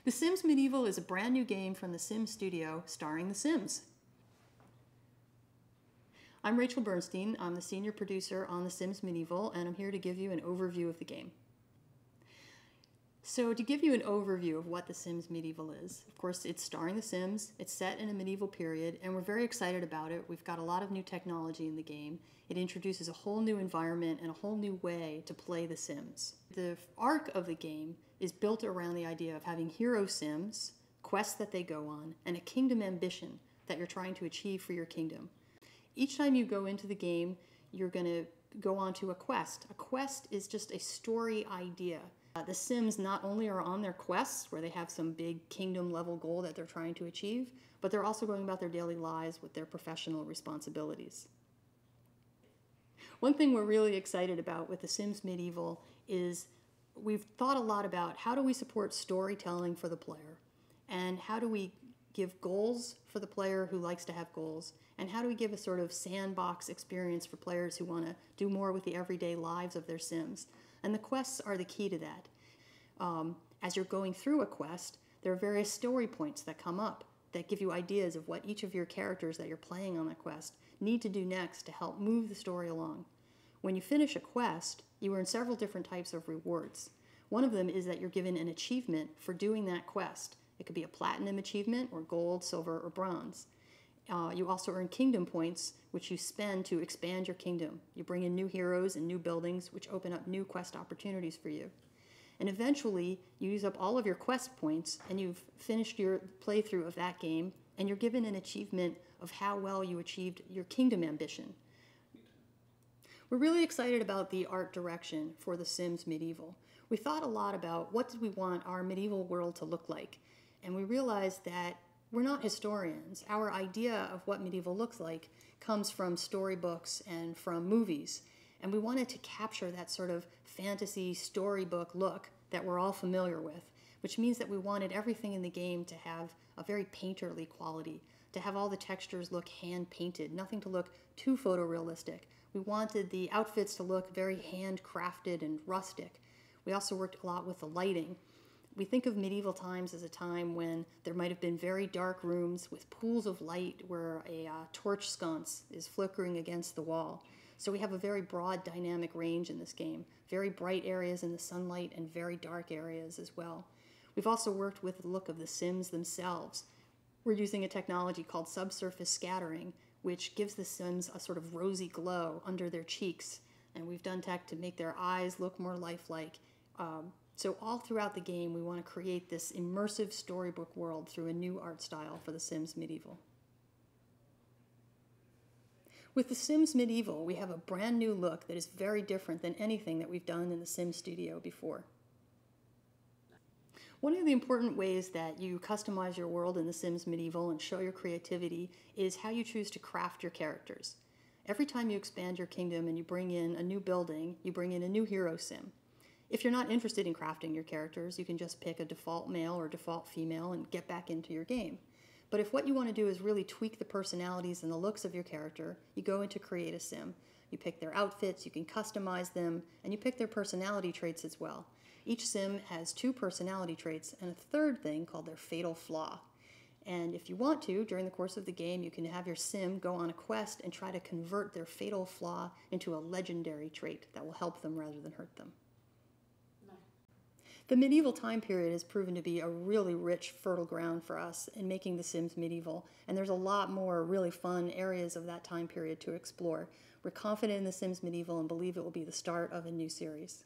The Sims Medieval is a brand new game from the Sims studio starring The Sims. I'm Rachel Bernstein. I'm the senior producer on The Sims Medieval, and I'm here to give you an overview of the game. So to give you an overview of what The Sims Medieval is, of course it's starring The Sims, it's set in a medieval period, and we're very excited about it. We've got a lot of new technology in the game. It introduces a whole new environment and a whole new way to play The Sims. The arc of the game is built around the idea of having hero Sims, quests that they go on, and a kingdom ambition that you're trying to achieve for your kingdom. Each time you go into the game, you're going to go on to a quest. A quest is just a story idea. The Sims not only are on their quests, where they have some big kingdom level goal that they're trying to achieve, but they're also going about their daily lives with their professional responsibilities. One thing we're really excited about with The Sims Medieval is we've thought a lot about how do we support storytelling for the player, and how do we give goals for the player who likes to have goals, and how do we give a sort of sandbox experience for players who want to do more with the everyday lives of their Sims. And the quests are the key to that. As you're going through a quest, there are various story points that come up that give you ideas of what each of your characters that you're playing on the quest need to do next to help move the story along. When you finish a quest, you earn several different types of rewards. One of them is that you're given an achievement for doing that quest. It could be a platinum achievement, or gold, silver, or bronze. You also earn kingdom points, which you spend to expand your kingdom. You bring in new heroes and new buildings, which open up new quest opportunities for you. And eventually, you use up all of your quest points, and you've finished your playthrough of that game, and you're given an achievement of how well you achieved your kingdom ambition. We're really excited about the art direction for The Sims Medieval. We thought a lot about what did we want our medieval world to look like, and we realized that we're not historians. Our idea of what medieval looks like comes from storybooks and from movies. And we wanted to capture that sort of fantasy storybook look that we're all familiar with, which means that we wanted everything in the game to have a very painterly quality, to have all the textures look hand-painted, nothing to look too photorealistic. We wanted the outfits to look very handcrafted and rustic. We also worked a lot with the lighting. We think of medieval times as a time when there might have been very dark rooms with pools of light where a torch sconce is flickering against the wall. So we have a very broad dynamic range in this game, very bright areas in the sunlight and very dark areas as well. We've also worked with the look of the Sims themselves. We're using a technology called subsurface scattering, which gives the Sims a sort of rosy glow under their cheeks. And we've done tech to make their eyes look more lifelike. So all throughout the game, we want to create this immersive storybook world through a new art style for The Sims Medieval. With The Sims Medieval, we have a brand new look that is very different than anything that we've done in the Sims studio before. One of the important ways that you customize your world in The Sims Medieval and show your creativity is how you choose to craft your characters. Every time you expand your kingdom and you bring in a new building, you bring in a new hero Sim. If you're not interested in crafting your characters, you can just pick a default male or default female and get back into your game. But if what you want to do is really tweak the personalities and the looks of your character, you go into Create a Sim. You pick their outfits, you can customize them, and you pick their personality traits as well. Each Sim has 2 personality traits and a third thing called their fatal flaw. And if you want to, during the course of the game, you can have your Sim go on a quest and try to convert their fatal flaw into a legendary trait that will help them rather than hurt them. The medieval time period has proven to be a really rich, fertile ground for us in making The Sims Medieval, and there's a lot more really fun areas of that time period to explore. We're confident in The Sims Medieval and believe it will be the start of a new series.